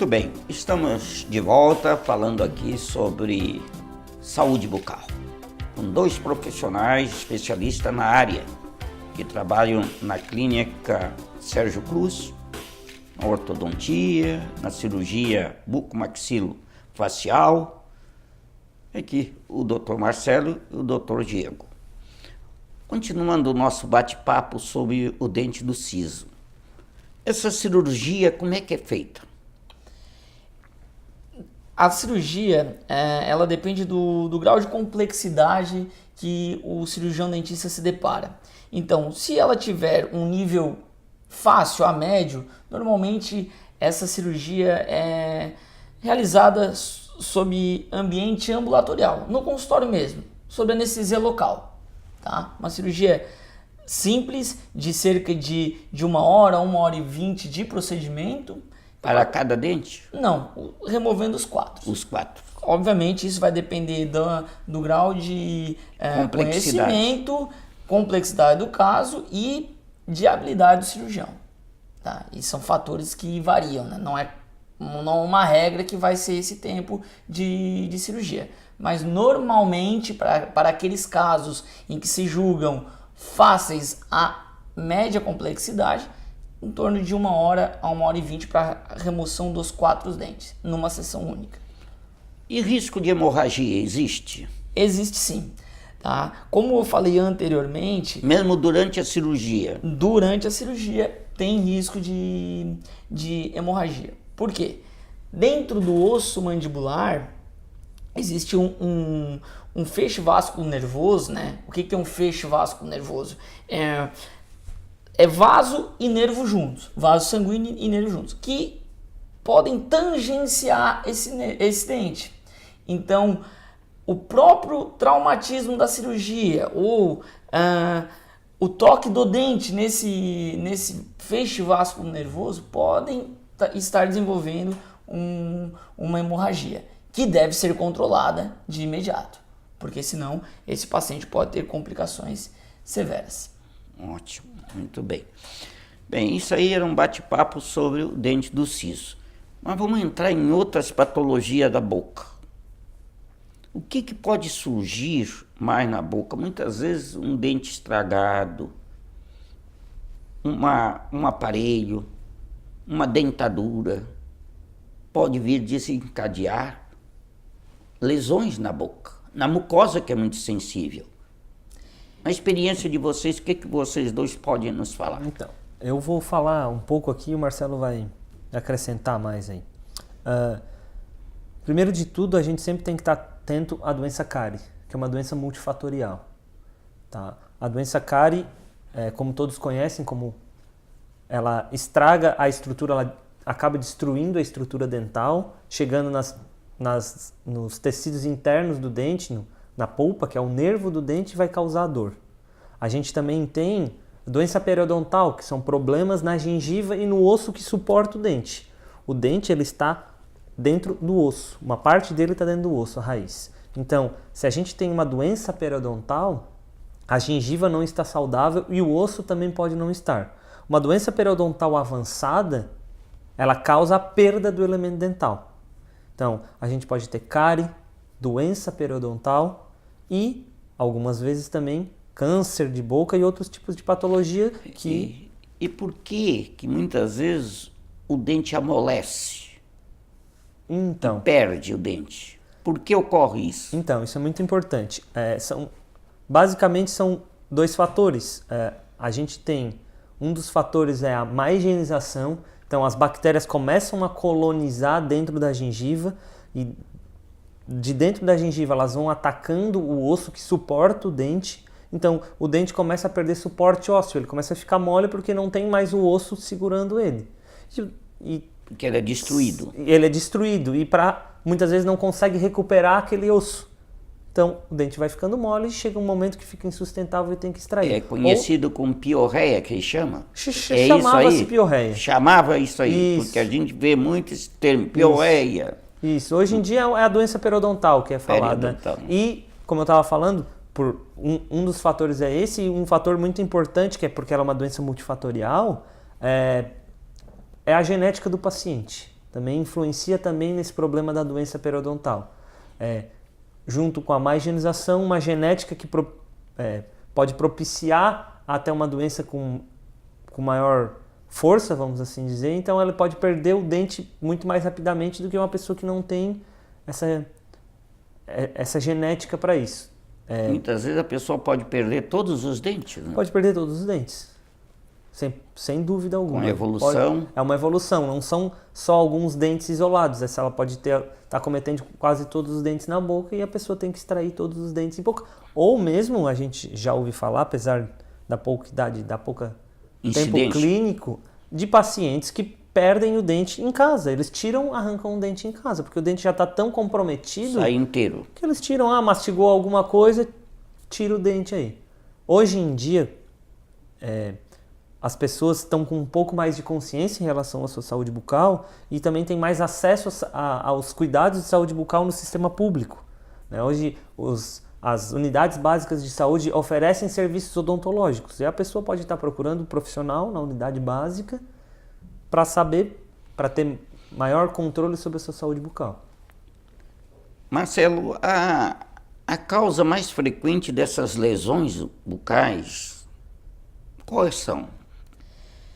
Muito bem, estamos de volta falando aqui sobre saúde bucal, com dois profissionais especialistas na área, que trabalham na clínica Sérgio Cruz, na ortodontia, na cirurgia bucomaxilofacial, aqui o Dr. Marcelo e o Dr. Diego. Continuando o nosso bate-papo sobre o dente do siso. Essa cirurgia, como é que é feita? A cirurgia, ela depende do grau de complexidade que o cirurgião dentista se depara. Então, se ela tiver um nível fácil a médio, normalmente essa cirurgia é realizada sob ambiente ambulatorial, no consultório mesmo, sob anestesia local. Tá? Uma cirurgia simples, de cerca de 1 hora, 1h20 de procedimento. Para cada dente? Não, removendo os 4. Os 4. Obviamente isso vai depender do grau de conhecimento, complexidade do caso e de habilidade do cirurgião. Tá? E são fatores que variam, né? Não é uma regra que vai ser esse tempo de cirurgia. Mas normalmente para aqueles casos em que se julgam fáceis a média complexidade, em torno de 1 hora a 1h20 para remoção dos 4 dentes, numa sessão única. E risco de hemorragia existe? Existe sim. Tá? Como eu falei anteriormente... Mesmo durante a cirurgia? Durante a cirurgia tem risco de hemorragia. Por quê? Dentro do osso mandibular existe um feixe vasculo nervoso, né? O que é um feixe vasculo nervoso? É vaso e nervo juntos, vaso sanguíneo e nervo juntos, que podem tangenciar esse dente. Então, o próprio traumatismo da cirurgia ou o toque do dente nesse feixe vasculo nervoso podem estar desenvolvendo uma hemorragia, que deve ser controlada de imediato, porque senão esse paciente pode ter complicações severas. Ótimo. Muito bem. Bem, isso aí era um bate-papo sobre o dente do siso. Mas vamos entrar em outras patologias da boca. O que pode surgir mais na boca? Muitas vezes um dente estragado, um aparelho, uma dentadura, pode vir desencadear lesões na boca, na mucosa, que é muito sensível. A experiência de vocês, o que vocês dois podem nos falar? Então, eu vou falar um pouco aqui e o Marcelo vai acrescentar mais aí. Primeiro de tudo, a gente sempre tem que estar atento à doença cárie, que é uma doença multifatorial. Tá? A doença cárie, como todos conhecem, como ela estraga a estrutura, ela acaba destruindo a estrutura dental, chegando nos tecidos internos do dente, na polpa, que é o nervo do dente, vai causar dor. A gente também tem doença periodontal, que são problemas na gengiva e no osso que suporta o dente. O dente ele está dentro do osso, uma parte dele está dentro do osso, a raiz. Então, se a gente tem uma doença periodontal, a gengiva não está saudável e o osso também pode não estar. Uma doença periodontal avançada, ela causa a perda do elemento dental. Então, a gente pode ter cárie, doença periodontal e, algumas vezes também, câncer de boca e outros tipos de patologia que... E por que muitas vezes o dente amolece? Então... perde o dente. Por que ocorre isso? Então, isso é muito importante. Basicamente são 2 fatores. A gente tem... Um dos fatores é a má higienização. Então, as bactérias começam a colonizar dentro da gengiva e de dentro da gengiva elas vão atacando o osso que suporta o dente. Então o dente começa a perder suporte ósseo, ele começa a ficar mole porque não tem mais o osso segurando ele. Porque ele é destruído. Ele é destruído e muitas vezes não consegue recuperar aquele osso. Então o dente vai ficando mole e chega um momento que fica insustentável e tem que extrair. É conhecido como piorreia, que chama. Chamava-se piorreia. Chamava isso aí, Isso. porque a gente vê muito esse termo, piorreia. Isso, hoje em dia é a doença periodontal que é falada. Periodontal. E, como eu estava falando, um dos fatores é esse, e um fator muito importante, que é porque ela é uma doença multifatorial, é a genética do paciente. também influencia também nesse problema da doença periodontal. Junto com a má higienização, uma genética que pode propiciar até uma doença com maior força, vamos assim dizer, então ela pode perder o dente muito mais rapidamente do que uma pessoa que não tem essa genética para isso. Muitas vezes a pessoa pode perder todos os dentes, né? Pode perder todos os dentes, sem dúvida alguma. Com evolução. É uma evolução, não são só alguns dentes isolados. Ela pode estar cometendo quase todos os dentes na boca e a pessoa tem que extrair todos os dentes em boca. Ou mesmo, a gente já ouve falar, apesar da pouca idade, da pouca tempo clínico, de pacientes que perdem o dente em casa. Eles arrancam o dente em casa, porque o dente já está tão comprometido... Sai inteiro. Que eles tiram, mastigou alguma coisa, tira o dente aí. Hoje em dia, as pessoas estão com um pouco mais de consciência em relação à sua saúde bucal e também tem mais acesso aos cuidados de saúde bucal no sistema público. Hoje, as unidades básicas de saúde oferecem serviços odontológicos e a pessoa pode estar procurando um profissional na unidade básica para ter maior controle sobre a sua saúde bucal. Marcelo, a causa mais frequente dessas lesões bucais, quais são?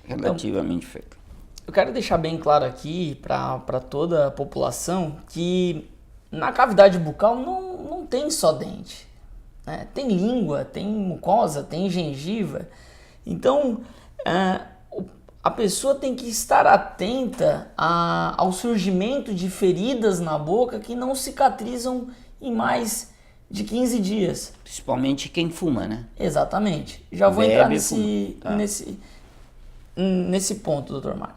Relativamente frequentes. Eu quero deixar bem claro aqui para toda a população que na cavidade bucal não tem só dente, né? Tem língua, tem mucosa, tem gengiva. Então, a pessoa tem que estar atenta ao surgimento de feridas na boca que não cicatrizam em mais de 15 dias. Principalmente quem fuma, né? Exatamente. Já vou entrar nesse ponto, doutor Mário.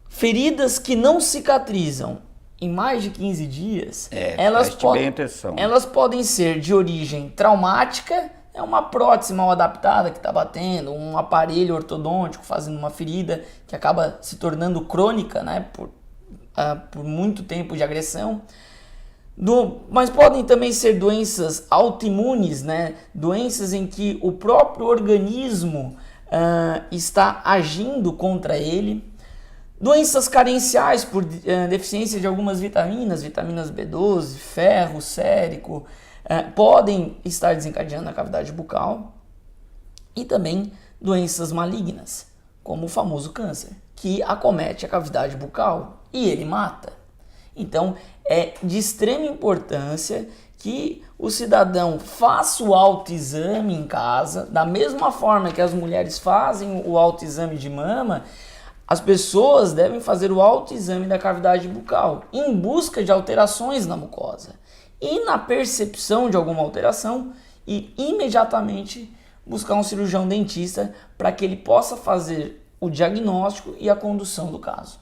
Feridas que não cicatrizam em mais de 15 dias, elas podem ser de origem traumática, uma prótese mal adaptada que está batendo, um aparelho ortodôntico fazendo uma ferida que acaba se tornando crônica, né, por muito tempo de agressão. Mas podem também ser doenças autoimunes, né, doenças em que o próprio organismo está agindo contra ele. Doenças carenciais por deficiência de algumas vitaminas B12, ferro, sérico, podem estar desencadeando a cavidade bucal. E também doenças malignas, como o famoso câncer, que acomete a cavidade bucal e ele mata. Então, é de extrema importância que o cidadão faça o autoexame em casa, da mesma forma que as mulheres fazem o autoexame de mama. As pessoas devem fazer o autoexame da cavidade bucal em busca de alterações na mucosa e na percepção de alguma alteração e imediatamente buscar um cirurgião dentista para que ele possa fazer o diagnóstico e a condução do caso.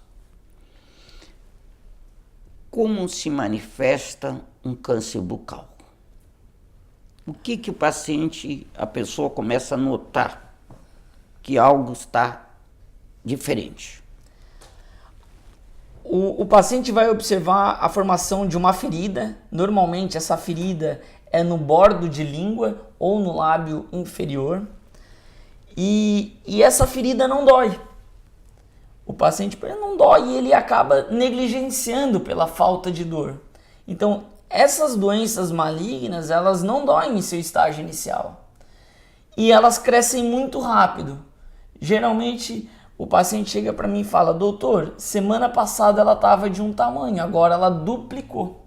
Como se manifesta um câncer bucal? O que a pessoa começa a notar que algo está diferente? O paciente vai observar a formação de uma ferida. Normalmente essa ferida é no bordo de língua ou no lábio inferior. E essa ferida não dói. O paciente não dói e ele acaba negligenciando pela falta de dor. Então, essas doenças malignas, elas não doem em seu estágio inicial. E elas crescem muito rápido. Geralmente, o paciente chega para mim e fala: doutor, semana passada ela estava de um tamanho, agora ela duplicou.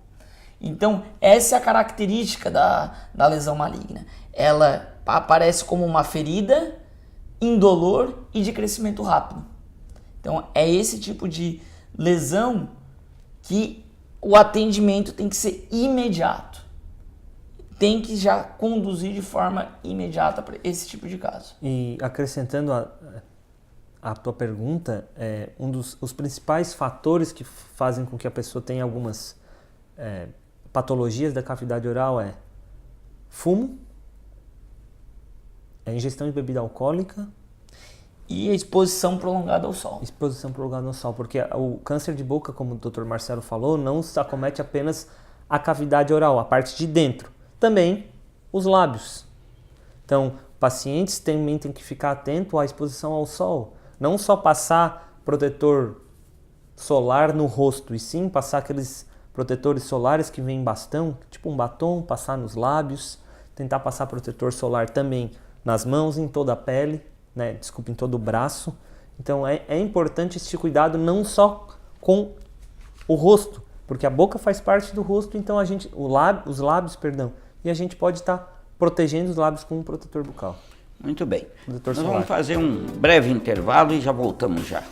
Então, essa é a característica da lesão maligna. Ela aparece como uma ferida indolor e de crescimento rápido. Então, é esse tipo de lesão que o atendimento tem que ser imediato. Tem que já conduzir de forma imediata para esse tipo de caso. E acrescentando a tua pergunta, os principais fatores que fazem com que a pessoa tenha algumas patologias da cavidade oral é fumo, ingestão de bebida alcoólica e a exposição prolongada ao sol. Exposição prolongada ao sol, porque o câncer de boca, como o Dr. Marcelo falou, não acomete apenas a cavidade oral, a parte de dentro, também os lábios. Então, pacientes também têm que ficar atento à exposição ao sol, não só passar protetor solar no rosto, e sim passar aqueles protetores solares que vêm em bastão, tipo um batom, passar nos lábios, tentar passar protetor solar também nas mãos, em toda a pele, né? Desculpa, em todo o braço. Então é importante esse cuidado não só com o rosto, porque a boca faz parte do rosto, então os lábios, e a gente pode estar protegendo os lábios com um protetor bucal. Muito bem. Protetor Nós solar. vamos fazer um breve intervalo e já voltamos já.